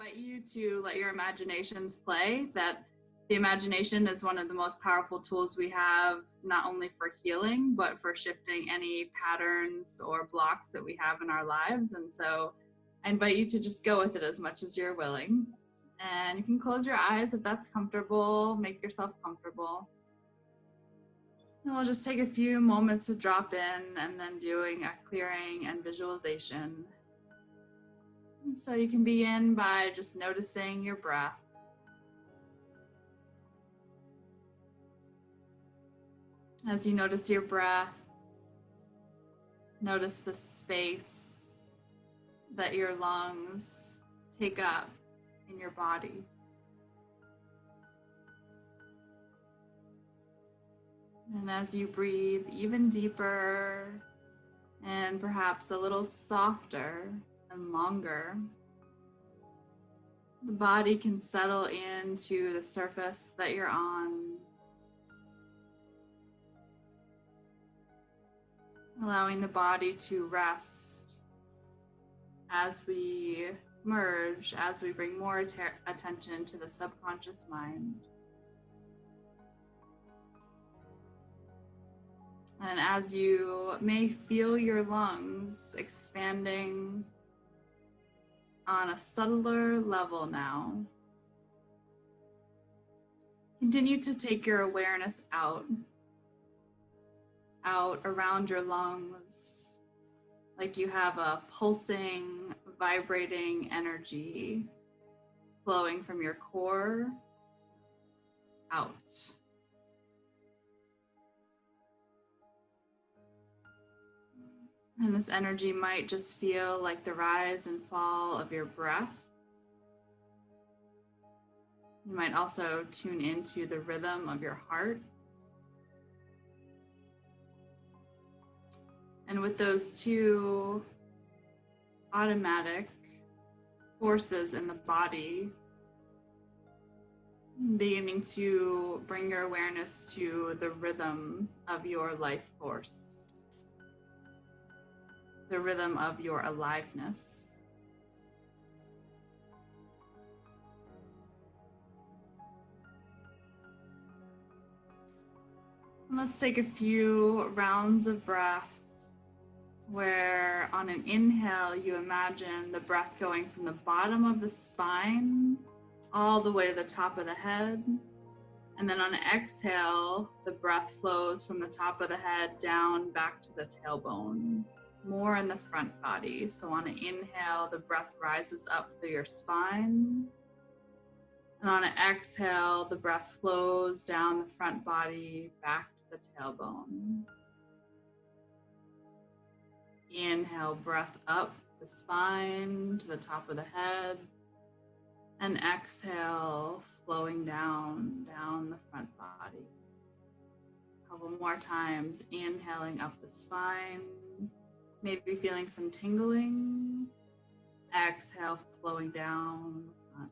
invite you to let your imaginations play. That the imagination is one of the most powerful tools we have, not only for healing, but for shifting any patterns or blocks that we have in our lives. And so I invite you to just go with it as much as you're willing. And you can close your eyes if that's comfortable, make yourself comfortable. And we'll just take a few moments to drop in and then doing a clearing and visualization. And so you can begin by just noticing your breath. As you notice your breath, notice the space that your lungs take up in your body. And as you breathe even deeper and perhaps a little softer and longer, the body can settle into the surface that you're on, allowing the body to rest as we merge, as we bring more attention to the subconscious mind. And as you may feel your lungs expanding on a subtler level now, continue to take your awareness out around your lungs, like you have a pulsing, vibrating energy flowing from your core out. And this energy might just feel like the rise and fall of your breath. You might also tune into the rhythm of your heart. And with those two automatic forces in the body, beginning to bring your awareness to the rhythm of your life force, the rhythm of your aliveness. And let's take a few rounds of breath where on an inhale, you imagine the breath going from the bottom of the spine all the way to the top of the head. And then on an exhale, the breath flows from the top of the head down back to the tailbone, more in the front body. So on an inhale, the breath rises up through your spine. And on an exhale, the breath flows down the front body back to the tailbone. Inhale, breath up the spine to the top of the head. And exhale, flowing down the front body. A couple more times, inhaling up the spine. Maybe feeling some tingling. Exhale, flowing down the front.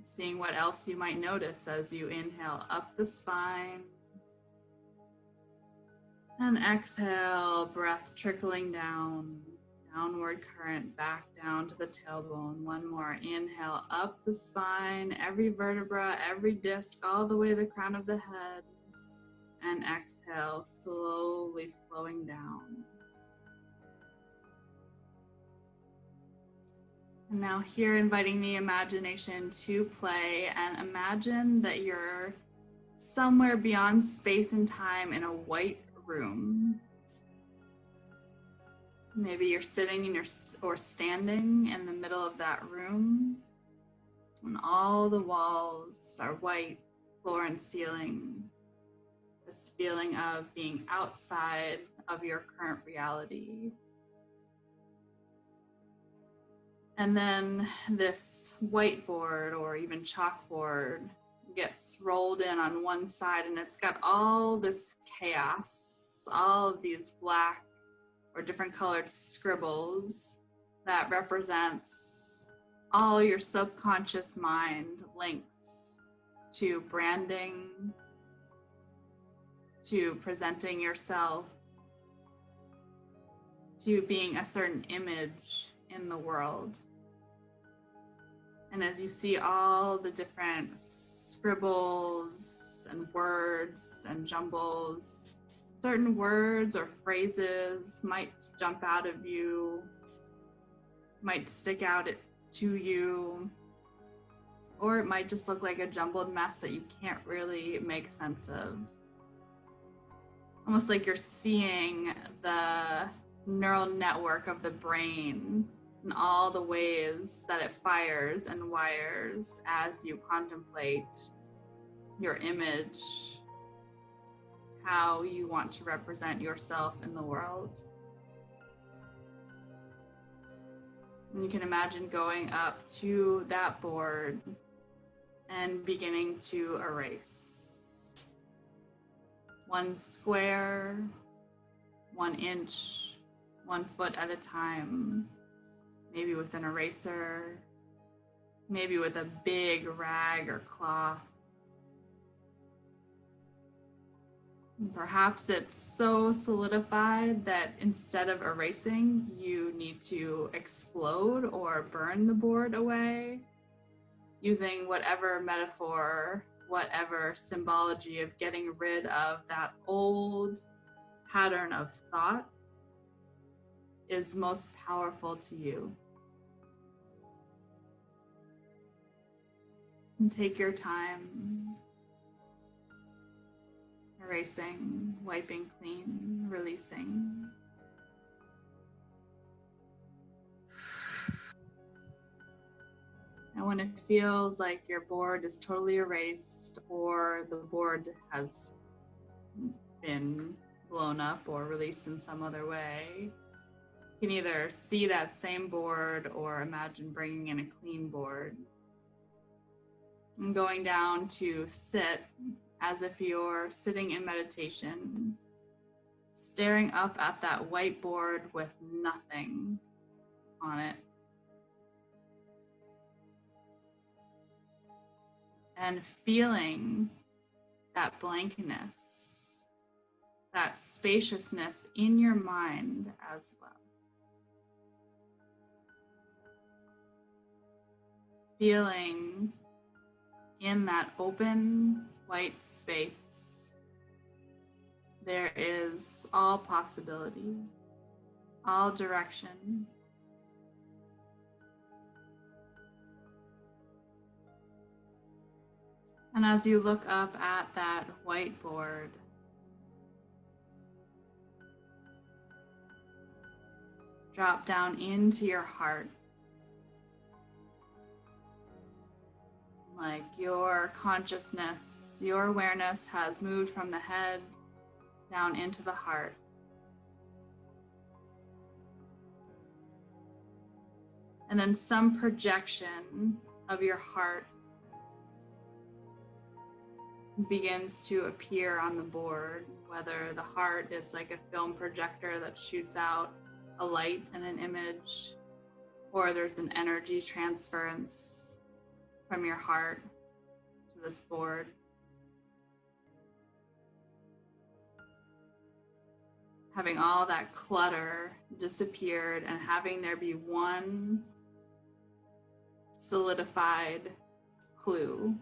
Seeing what else you might notice as you inhale up the spine. And exhale, breath trickling down, downward current back down to the tailbone. One more, inhale up the spine, every vertebra, every disc, all the way to the crown of the head. And exhale, slowly flowing down. And now here, inviting the imagination to play, and imagine that you're somewhere beyond space and time in a white room. Maybe you're sitting or standing in the middle of that room, and all the walls are white, floor and ceiling. This feeling of being outside of your current reality. And then this whiteboard or even chalkboard gets rolled in on one side, and it's got all this chaos, all of these black or different colored scribbles that represents all your subconscious mind links to branding, to presenting yourself, to being a certain image in the world. And as you see all the different scribbles and words and jumbles, certain words or phrases might jump out of you, might stick out to you, or it might just look like a jumbled mess that you can't really make sense of. Almost like you're seeing the neural network of the brain and all the ways that it fires and wires as you contemplate your image, how you want to represent yourself in the world. And you can imagine going up to that board and beginning to erase. 1 square, 1 inch, 1 foot at a time, maybe with an eraser, maybe with a big rag or cloth. And perhaps it's so solidified that instead of erasing, you need to explode or burn the board away, using whatever metaphor, whatever symbology of getting rid of that old pattern of thought is most powerful to you. And take your time, erasing, wiping clean, releasing. And when it feels like your board is totally erased or the board has been blown up or released in some other way, you can either see that same board or imagine bringing in a clean board and going down to sit as if you're sitting in meditation, staring up at that whiteboard with nothing on it. And feeling that blankness, that spaciousness in your mind as well. Feeling in that open white space, there is all possibility, all direction. And as you look up at that whiteboard, drop down into your heart. Like your consciousness, your awareness has moved from the head down into the heart. And then some projection of your heart begins to appear on the board, whether the heart is like a film projector that shoots out a light and an image, or there's an energy transference from your heart to this board. Having all that clutter disappeared and having there be one solidified clue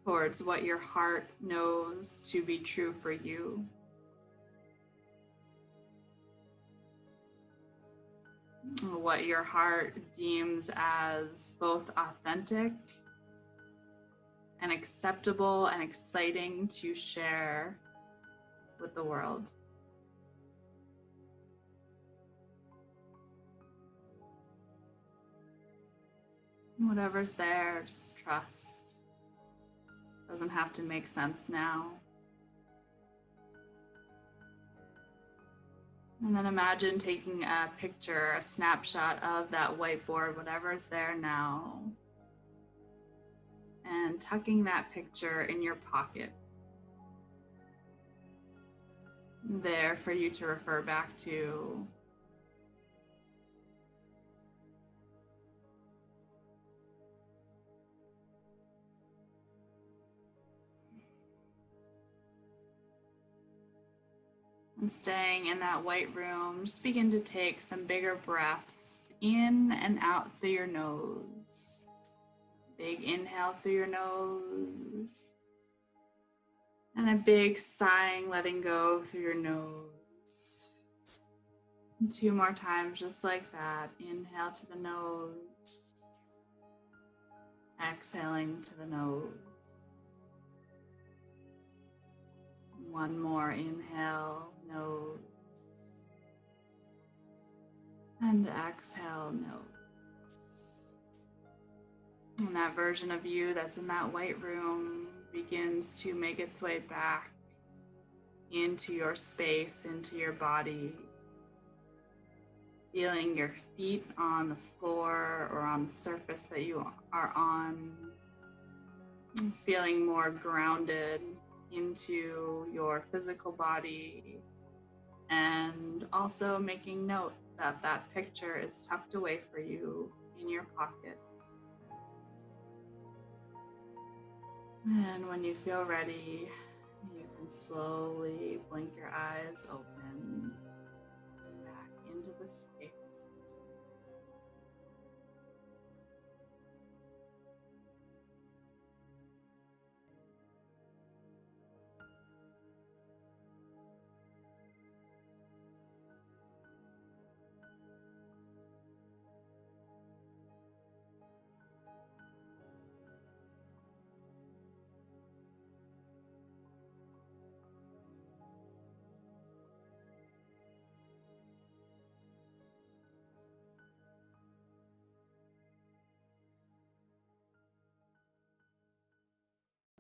towards what your heart knows to be true for you. What your heart deems as both authentic and acceptable and exciting to share with the world. Whatever's there, just trust. Doesn't have to make sense now. And then imagine taking a picture, a snapshot of that whiteboard, whatever's there now, and tucking that picture in your pocket. There for you to refer back to. And staying in that white room, just begin to take some bigger breaths in and out through your nose. Big inhale through your nose. And a big sighing, letting go through your nose. And 2 more times, just like that. Inhale to the nose. Exhaling to the nose. 1 more inhale, nose. And exhale, nose. And that version of you that's in that white room begins to make its way back into your space, into your body. Feeling your feet on the floor or on the surface that you are on. Feeling more grounded into your physical body. And also making note that that picture is tucked away for you in your pocket. And when you feel ready, you can slowly blink your eyes open.